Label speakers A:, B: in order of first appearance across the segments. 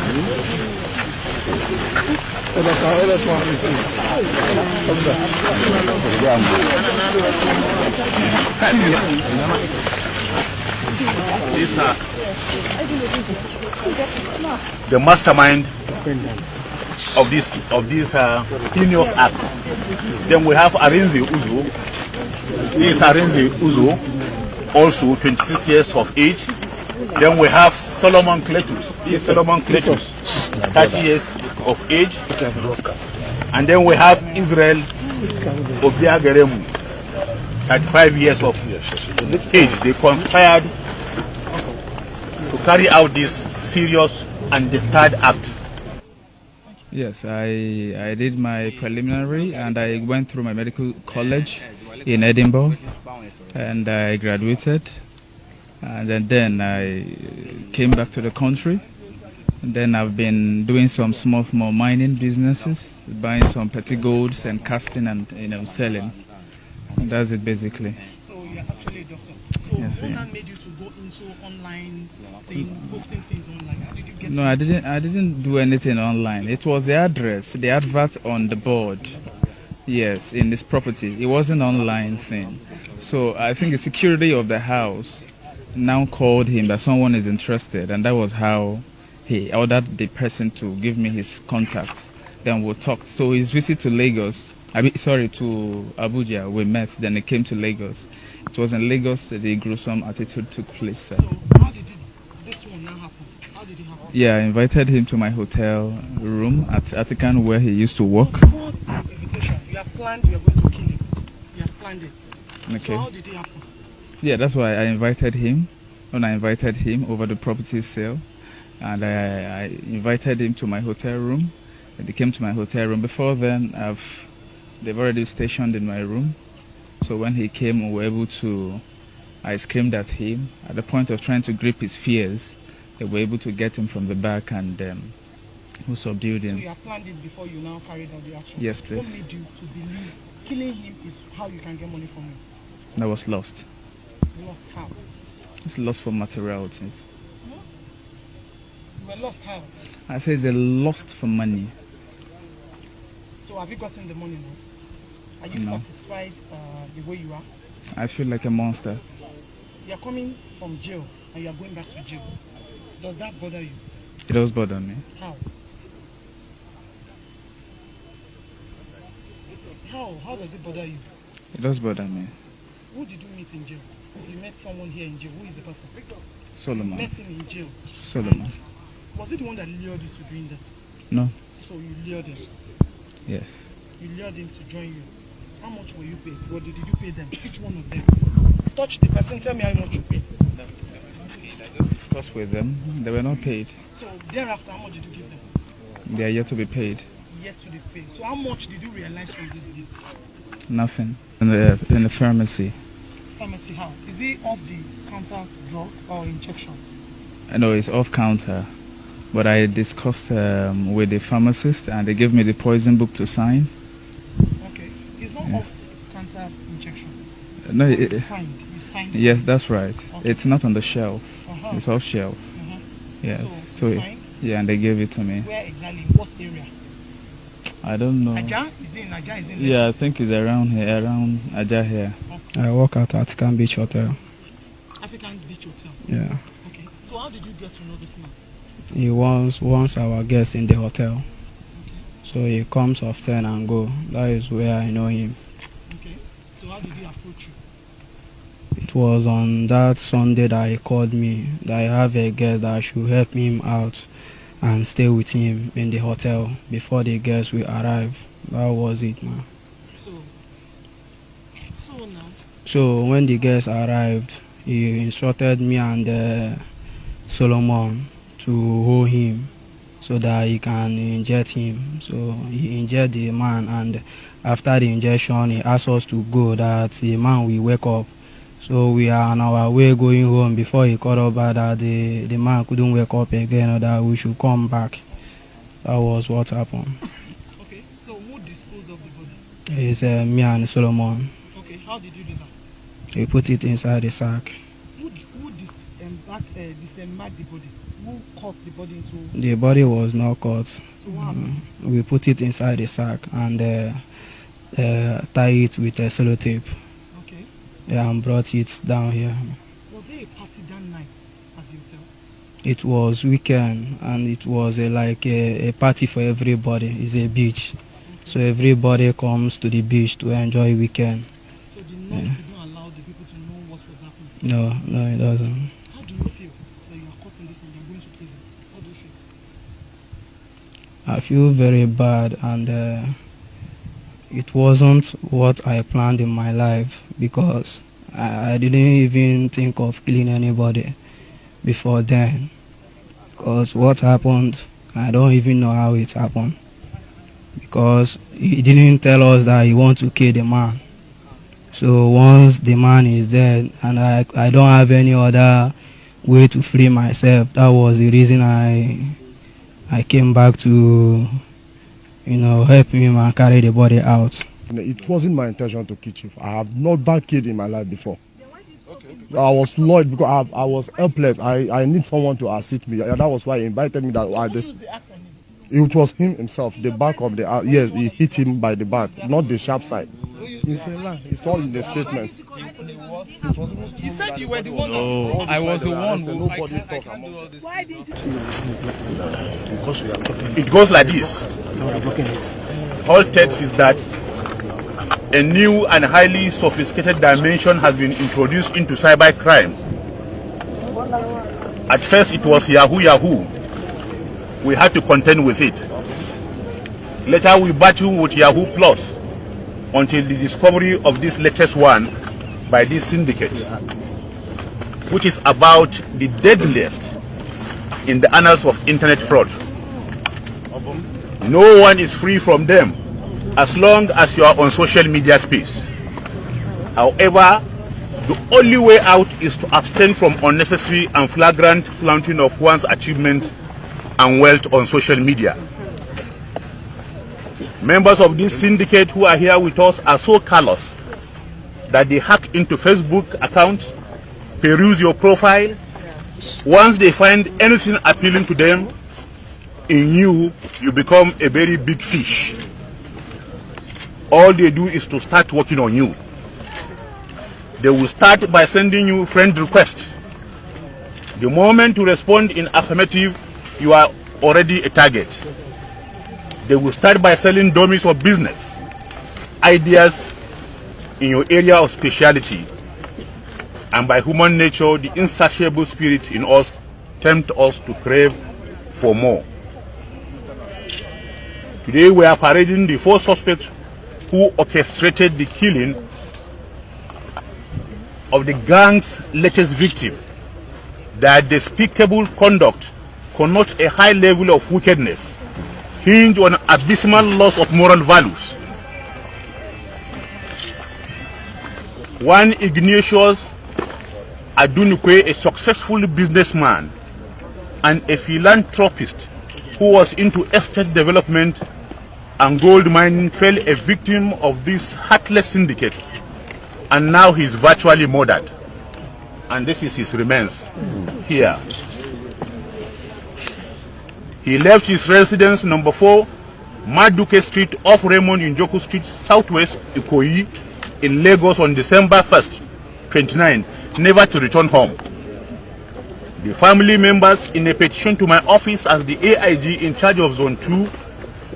A: These are the mastermind of this heinous act. Then we have Arinze Uzo. He is Arinze Uzo, also 26 years of age. Then we have Solomon Cletus. He is Solomon Cletus, 30 years of age. And then we have Israel Obiageremu, 35 years of age. They conspired to carry out this serious and disturbed act.
B: Yes, I did my preliminary and I went through my medical college in Edinburgh and I graduated. And then I came back to the country. And then I've been doing some small mining businesses, buying some petty golds and casting and selling. And that's it basically.
C: So you're actually a doctor. So
B: yes,
C: what made you to go into online thing, posting things online? How did you get?
B: No, I didn't do anything online. It was the address, the advert on the board. Yes, in this property. It was an online thing. So I think the security of the house now called him that someone is interested, and that was how he ordered the person to give me his contacts. Then we talked. So his visit to Lagos, to Abuja, we met. Then he came to Lagos. It was in Lagos the gruesome attitude took place.
C: So how did this one now happen? How did it happen?
B: Yeah, I invited him to my hotel room at Atikan where he used to work.
C: Before the invitation, you have planned you are going to kill him. You have planned it.
B: Okay.
C: So how did it happen?
B: Yeah, that's why I invited him. When I invited him over the property sale, and I invited him to my hotel room. And he came to my hotel room. Before then, they've already stationed in my room. So when he came, we were able to. I screamed at him. At the point of trying to grip his fears, they were able to get him from the back and who subdued him.
C: So you have planned it before you now carried out the action?
B: Yes, please.
C: What made you to believe killing him is how you can get money from him?
B: I was lost.
C: Lost how?
B: It's lost for materialities.
C: You were lost how?
B: I say it's a lost for money.
C: So have you gotten the money now? Are you satisfied the way you are?
B: I feel like a monster.
C: You are coming from jail and you are going back to jail. Does that bother you?
B: It does bother me.
C: How? How does it bother you?
B: It does bother me.
C: Who did you meet in jail? You met someone here in jail. Who is the person?
B: Solomon.
C: You met him in jail.
B: Solomon.
C: And was it the one that lured you to doing this?
B: No.
C: So you lured him?
B: Yes.
C: You lured him to join you. How much were you paid? What did you pay them? Each one of them. Touch the person, tell me how much you paid.
B: I discussed with them. They were not paid.
C: So thereafter, how much did you give them?
B: They are yet to be paid.
C: Yet to be paid. So how much did you realize from this deal?
B: Nothing. In the pharmacy.
C: Pharmacy how? Is it off the counter drug or injection?
B: No, it's off counter. But I discussed with the pharmacist and they gave me the poison book to sign.
C: Okay. It's not off counter injection.
B: No,
C: you signed. You signed.
B: Yes, that's right.
C: Okay.
B: It's not on the shelf.
C: Uh-huh.
B: It's off shelf.
C: Uh-huh.
B: Yeah.
C: So you signed?
B: Yeah, and they gave it to me.
C: Where exactly? What area?
B: I don't know.
C: Aja? Is it in Aja? Is it in
B: Yeah, I think it's around here, around Aja here.
C: Okay.
D: I work at African Beach Hotel.
C: African Beach Hotel?
D: Yeah.
C: Okay. So how did you get to know this man?
D: He was once our guest in the hotel.
C: Okay.
D: So he comes often and go. That is where I know him.
C: Okay. So how did he approach you?
D: It was on that Sunday that he called me that I have a guest that should help him out and stay with him in the hotel before the guests will arrive. That was it, man.
C: So now?
D: So when the guests arrived, he instructed me and Solomon to hold him so that he can inject him. So he injected the man, and after the injection, he asked us to go, that the man will wake up. So we are on our way going home before he called up that the man couldn't wake up again, or that we should come back. That was what happened.
C: Okay, so who disposed of the body?
D: It's me and Solomon.
C: Okay, how did you do that?
D: He put it inside the sack.
C: Who disembarked the body? Who cut the body into?
D: The body was not cut.
C: So what happened?
D: We put it inside a sack and tie it with a sellotape.
C: Okay.
D: Yeah, and brought it down here.
C: Was there a party that night at the hotel?
D: It was weekend and it was like a party for everybody. It's a beach. So everybody comes to the beach to enjoy weekend.
C: So the noise did not allow the people to know what was happening?
D: No, it doesn't.
C: How do you feel that you are caught in this and you are going to prison? How do you feel?
D: I feel very bad and it wasn't what I planned in my life because I didn't even think of killing anybody before then. Because what happened, I don't even know how it happened. Because he didn't tell us that he wants to kill the man. So once the man is dead and I don't have any other way to free myself, that was the reason I came back to, help him and carry the body out.
E: It wasn't my intention to kill Chief. I have not that kid in my life before. I was annoyed because I was helpless. I need someone to assist me. That was why he invited me. It was him himself, the back of the yes, he hit him by the back, not the sharp side. It's a lie. It's all in the statement.
C: He said you were the one.
B: No, I was the one who
E: Nobody talk about it.
C: Why didn't
A: It goes like this. All text is that a new and highly sophisticated dimension has been introduced into cybercrime. At first it was Yahoo. We had to contend with it. Later we battled with Yahoo Plus until the discovery of this latest one by this syndicate, which is about the deadliest in the annals of internet fraud. No one is free from them as long as you are on social media space. However, the only way out is to abstain from unnecessary and flagrant flaunting of one's achievement and wealth on social media. Members of this syndicate who are here with us are so callous that they hack into Facebook accounts, peruse your profile. Once they find anything appealing to them in you, you become a very big fish. All they do is to start working on you. They will start by sending you friend requests. The moment you respond in affirmative, you are already a target. They will start by selling dummies of business, ideas in your area of speciality, and by human nature, the insatiable spirit in us tempt us to crave for more. Today we are parading the four suspects who orchestrated the killing of the gang's latest victim. Their despicable conduct connotes a high level of wickedness, hinged on abysmal loss of moral values. One Ignatius Adunukwe, a successful businessman and a philanthropist who was into estate development and gold mining, fell a victim of this heartless syndicate, and now he is virtually murdered. And this is his remains here. He left his residence number 4, Maduke Street off Raymond Njoku Street, Southwest Ikoyi, in Lagos on December 1st, 29, never to return home. The family members, in a petition to my office as the AIG in charge of Zone 2,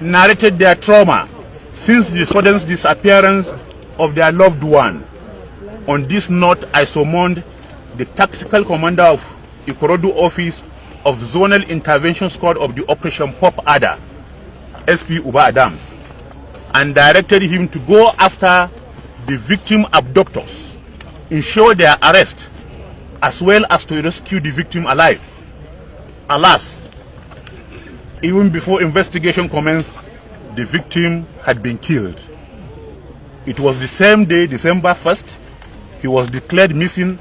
A: narrated their trauma since the sudden disappearance of their loved one. On this note, I summoned the tactical commander of Ikorodu office of Zonal Intervention Squad of the Operation Pop Adder, SP Uba Adams, and directed him to go after the victim abductors, ensure their arrest, as well as to rescue the victim alive. Alas, even before investigation commenced, the victim had been killed. It was the same day, December 1st, he was declared missing,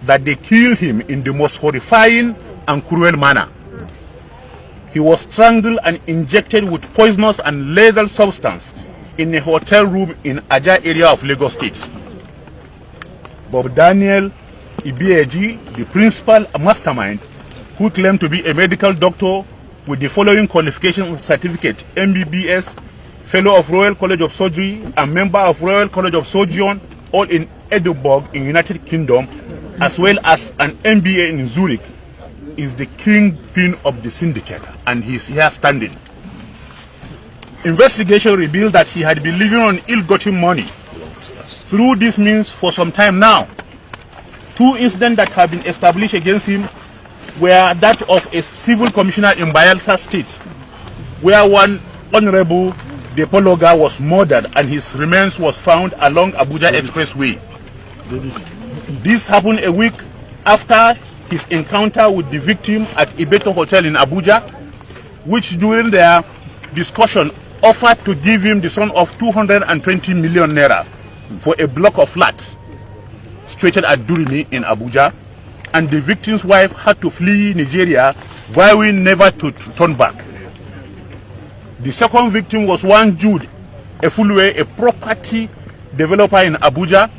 A: that they killed him in the most horrifying and cruel manner. He was strangled and injected with poisonous and lethal substance in a hotel room in Aja area of Lagos State. Bob Daniel Ibieji, the principal mastermind, who claimed to be a medical doctor with the following qualification certificate: MBBS, Fellow of Royal College of Surgery, and member of Royal College of Surgeon, all in Edinburgh in United Kingdom, as well as an MBA in Zurich, is the kingpin of the syndicate, and he's here standing. Investigation revealed that he had been living on ill-gotten money through this means for some time now. 2 incidents that have been established against him were that of a civil commissioner in Bayelsa State, where one Honorable Depologa was murdered and his remains was found along Abuja Expressway. This happened a week after his encounter with the victim at Ibeto Hotel in Abuja, which during their discussion offered to give him the sum of 220 million naira for a block of flats situated at Durumi in Abuja, and the victim's wife had to flee Nigeria, vowing never to turn back. The second victim was one Jude Efulwe, a property developer in Abuja,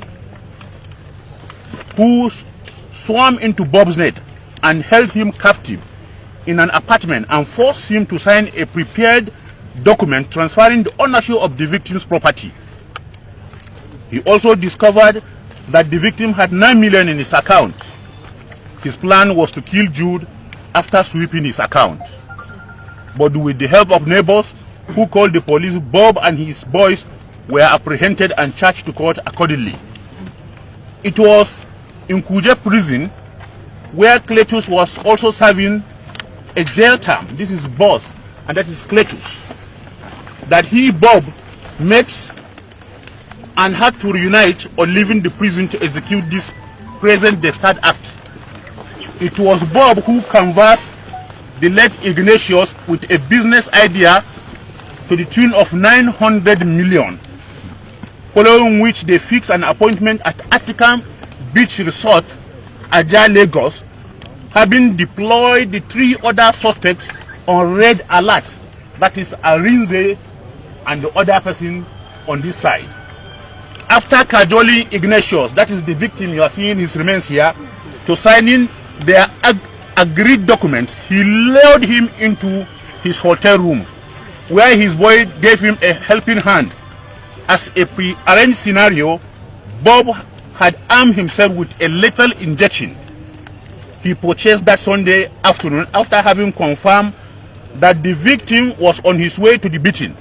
A: who swam into Bob's net and held him captive in an apartment and forced him to sign a prepared document transferring the ownership of the victim's property. He also discovered that the victim had 9 million in his account. His plan was to kill Jude after sweeping his account. But with the help of neighbors who called the police, Bob and his boys were apprehended and charged to court accordingly. It was in Kuje prison where Cletus was also serving a jail term. This is boss, and that is Cletus. That he, Bob, met and had to reunite on leaving the prison to execute this present Destard Act. It was Bob who canvassed the late Ignatius with a business idea to the tune of 900 million, following which they fixed an appointment at Atticam Beach Resort, Aja, Lagos, having deployed the 3 other suspects on red alert, that is Arinze and the other person on this side. After cajoling Ignatius, that is the victim you are seeing his remains here, to signing their agreed documents, he lured him into his hotel room, where his boy gave him a helping hand. As a pre-arranged scenario, Bob had armed himself with a lethal injection he purchased that Sunday afternoon after having confirmed that the victim was on his way to the beating.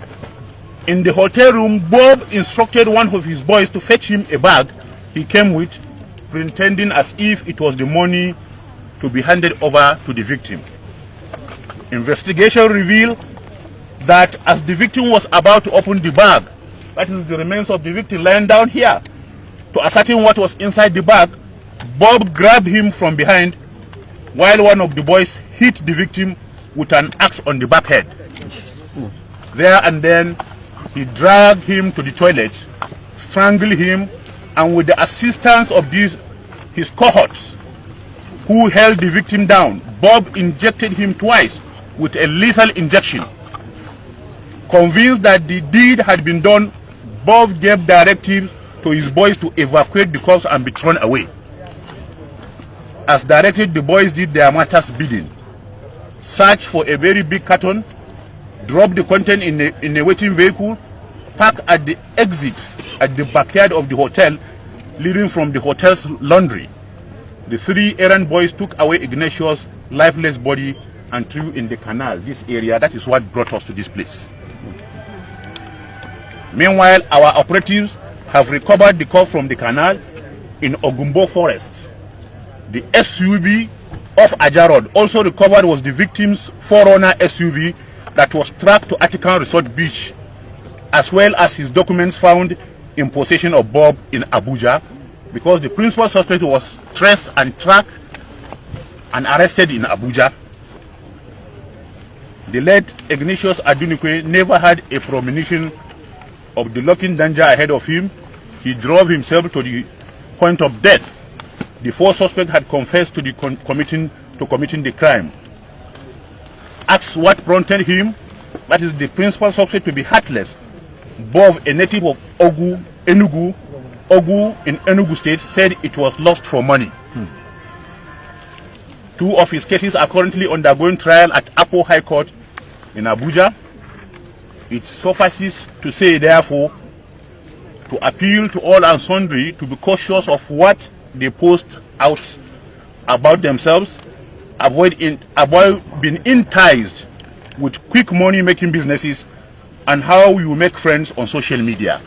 A: In the hotel room, Bob instructed one of his boys to fetch him a bag he came with, pretending as if it was the money to be handed over to the victim. Investigation revealed that as the victim was about to open the bag, that is the remains of the victim lying down here, to ascertain what was inside the bag, Bob grabbed him from behind while one of the boys hit the victim with an axe on the back head. There and then, he dragged him to the toilet, strangled him, and with the assistance of his cohorts who held the victim down, Bob injected him twice with a lethal injection. Convinced that the deed had been done, Bob gave directives to his boys to evacuate the corpse and be thrown away. As directed, the boys did their master's bidding. Searched for a very big carton, dropped the content in a waiting vehicle, parked at the exit at the backyard of the hotel, leading from the hotel's laundry. The 3 errand boys took away Ignatius' lifeless body and threw in the canal, this area. That is what brought us to this place. Meanwhile, our operatives have recovered the corpse from the canal in Ogumbo Forest. The SUV of Aja Road also recovered was the victim's 4Runner SUV that was tracked to Atticam Resort Beach, as well as his documents found in possession of Bob in Abuja, because the principal suspect was traced and tracked and arrested in Abuja. The late Ignatius Adunikwe never had a premonition of the lurking danger ahead of him. He drove himself to the point of death. The 4 suspects had confessed to committing the crime. Asked what prompted him, that is the principal suspect, to be heartless, Bob, a native of Ogu in Enugu State, said it was lost for money. 2 of his cases are currently undergoing trial at Apo High Court in Abuja. It suffices to say, therefore, to appeal to all and sundry to be cautious of what they post out about themselves, avoid being enticed with quick money making businesses, and how you make friends on social media.